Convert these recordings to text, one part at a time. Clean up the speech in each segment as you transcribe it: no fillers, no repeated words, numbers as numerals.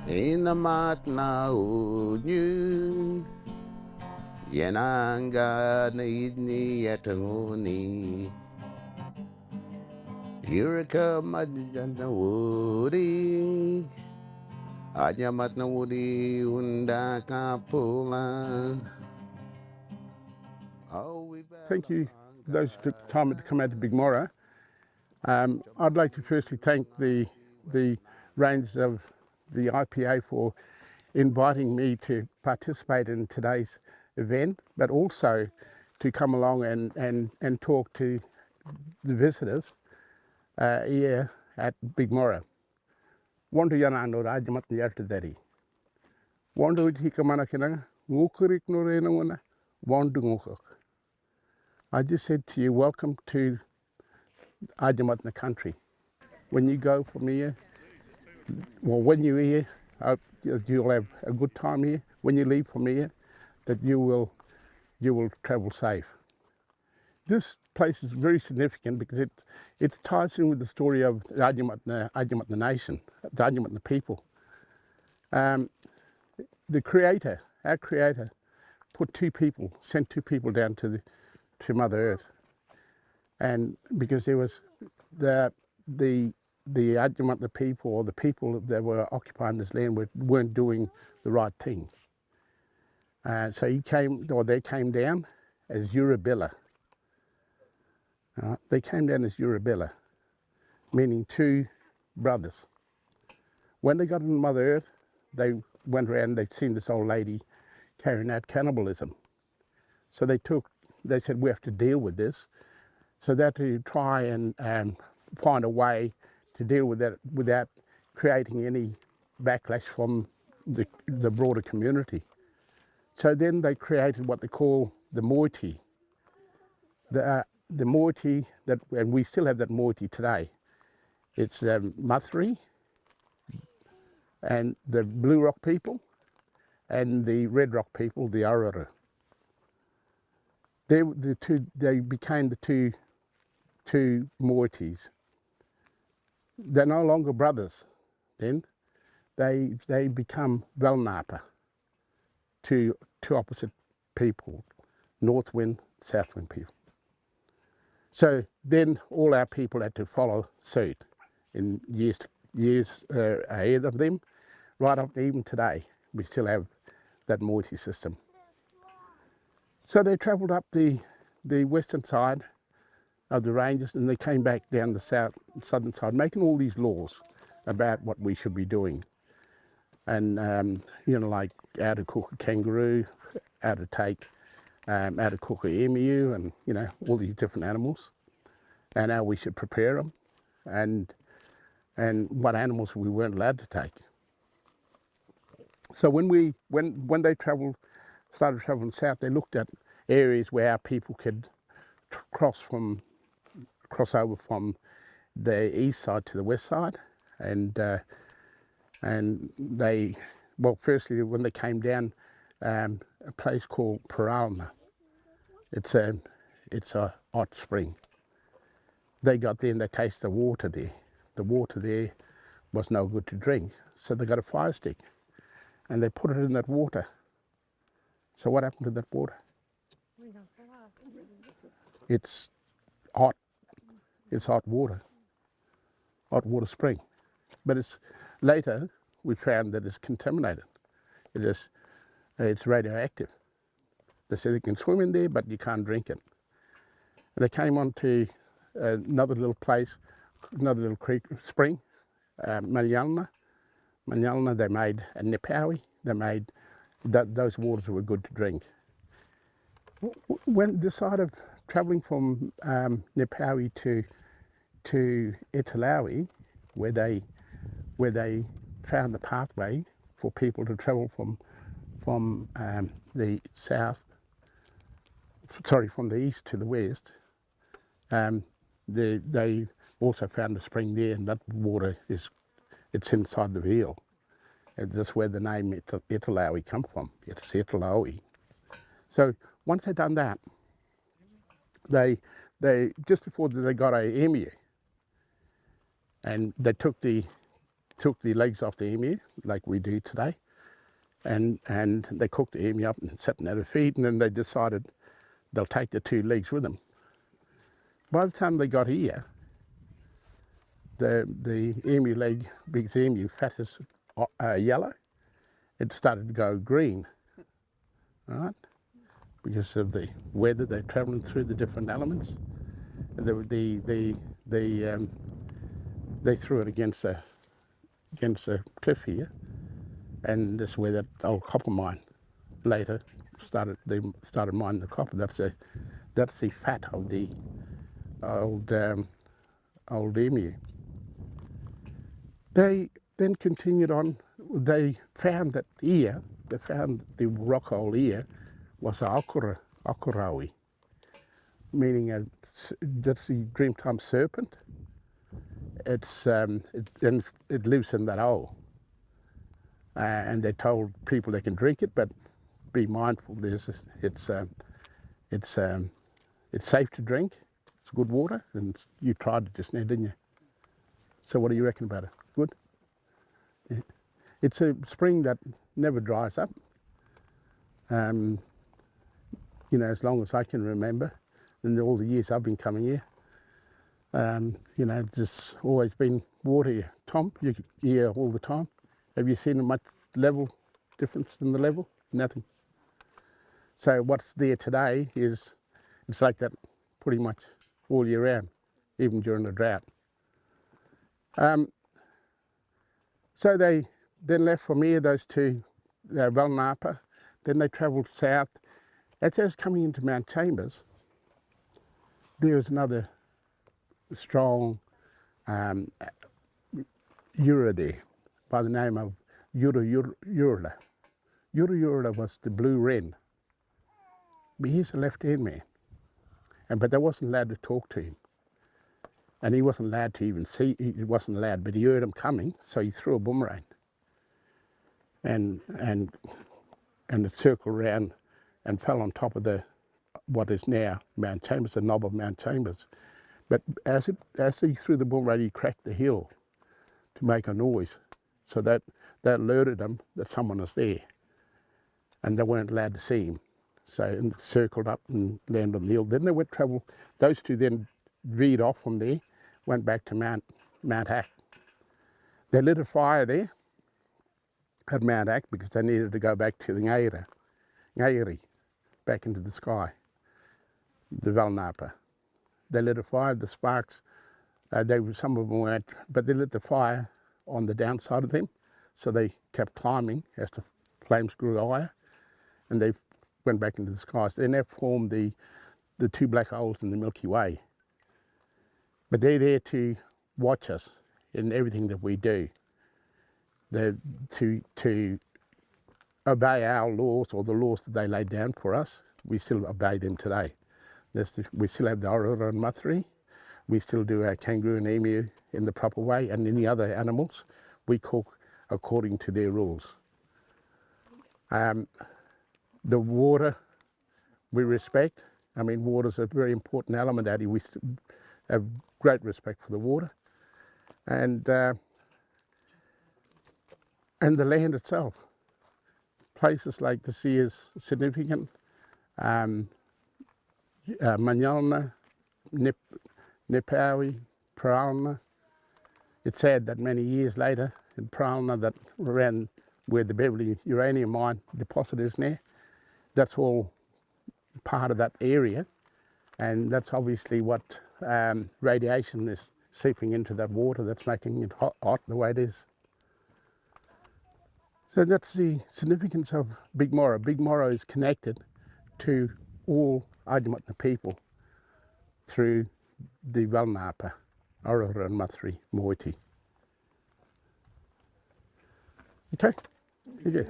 Inamat na unyu Yananga na idni yatanguni Yurika madjana wuri Ajamat na wuri unda kapula. Thank you for those who took the time to come out to Big Moro. I'd like to firstly thank the Rangers of the IPA for inviting me to participate in today's event, but also to come along and talk to the visitors here at Big Moro. Wandu yana no rajamat yarta dari. Wandu hikamana kina ngukurik no rena wana wandu ngukuk. I just said to you, welcome to Ajamatna country. When you go from here, well, when you're here, you'll have a good time here. When you leave from here, that you will travel safe. This place is very significant because it ties in with the story of the Ajamatna nation, the Ajamatna people. The creator, our creator, sent two people down to Mother Earth, and because there was the Adjumantha people, or the people that were occupying this land, weren't doing the right thing. So they came down as Urabilla. They came down as Urabilla, meaning two brothers. When they got into Mother Earth, they went around, they'd seen this old lady carrying out cannibalism. So they said, we have to deal with this. So they had to try and find a way to deal with that without creating any backlash from the broader community. So then they created what they call the moiety. The moiety, and we still have that moiety today. It's Mathri and the Blue Rock people and the Red Rock people, the Ororo. They became the two moieties. They're no longer brothers then. They become Valnapa, two opposite people, North Wind, South Wind people. So then all our people had to follow suit in years ahead of them, right up to even today. We still have that moiety system. So they travelled up the western side of the ranges, and they came back down the southern side, making all these laws about what we should be doing. And like how to cook a kangaroo, how to cook an emu, and all these different animals, and how we should prepare them, and what animals we weren't allowed to take. So when they started traveling south, they looked at areas where our people could cross over from the east side to the west side, and they, well, firstly when they came down, a place called Paralma. It's a hot spring. They got there and they tasted the water there. The water there was no good to drink, so they got a fire stick and they put it in that water. So what happened to that water? It's hot. It's hot water spring. But later we found that it's contaminated. It's radioactive. They said you can swim in there, but you can't drink it. And they came on to another little place, another little creek, spring, Malyalna. Malyalna, they made a Nipawi. They made those waters were good to drink. When decided travelling from Nipawi to Italawi, where they found the pathway for people to travel from the east to the west, they also found a spring there, and that water it's inside the Veal. And that's where the name Italawi come from. It's Italawi. So once they'd done that, they just before they got a emu, and they took the took the legs off the emu like we do today, and they cooked the emu up and set it at her feet, and then they decided they'll take the 2 legs with them. By the time they got here, the emu leg, biggest emu, fattest yellow, it started to go green, right? Because of the weather they're travelling through, the different elements. And they threw it against a cliff here, and this is where that old copper mine later started. They started mining the copper. That's the fat of the old emu. They then continued on. They found that ear. They found the rock hole ear was a akurawi, meaning that's the Dreamtime serpent. It lives in that hole, and they told people they can drink it, but be mindful. It's safe to drink. It's good water, and you tried it just now, didn't you? So what do you reckon about it? Good. Yeah. It's a spring that never dries up. As long as I can remember, in all the years I've been coming here. There's always been water here. Tom, you're here all the time. Have you seen a much difference in the level? Nothing. So what's there today it's like that pretty much all year round, even during the drought. So they then left from here, those 2, Valnapa. Then they travelled south. As they was coming into Mount Chambers, there was another strong Yura there by the name of Yura. Yura was the blue wren. But he's a left-hand man. But they wasn't allowed to talk to him. And he wasn't allowed to even see, he wasn't allowed, but he heard him coming, so he threw a boomerang. And it circled around and fell on top of what is now Mount Chambers, the knob of Mount Chambers. But as he threw the boomerang, he cracked the hill to make a noise. So that alerted them that someone was there. And they weren't allowed to see him. So it circled up and landed on the hill. Then they went travel. Those 2 then veered off from there, went back to Mount Hack. They lit a fire there at Mount Hack because they needed to go back to the Ngairi, back into the sky, the Valnapa. They lit a fire, the sparks, some of them weren't, but they lit the fire on the downside of them, so they kept climbing as the flames grew higher, and they went back into the sky. So they now formed the 2 black holes in the Milky Way. But they're there to watch us in everything that we do. They're to obey our laws, or the laws that they laid down for us. We still obey them today. We still have the Orora and Mathri. We still do our kangaroo and emu in the proper way, and any other animals, we cook according to their rules. The water we respect. I mean, water's a very important element out here. We have great respect for the water. And the land itself. Places like the sea is significant. Manyalna, Nipawi, Pralna. It's sad that many years later in Pralna, that around where the Beverly uranium mine deposit is now, that's all part of that area, and that's obviously what radiation is seeping into that water that's making it hot the way it is. So that's the significance of Big Moro. Big Moro is connected to all Adyamatna people through the Valnapa, Orora and Mathri moiety. Okay? Okay.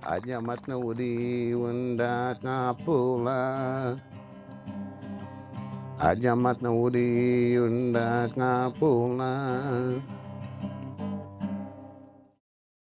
Adyamatna udi unda kapula. Adyamatna udi unda kapula.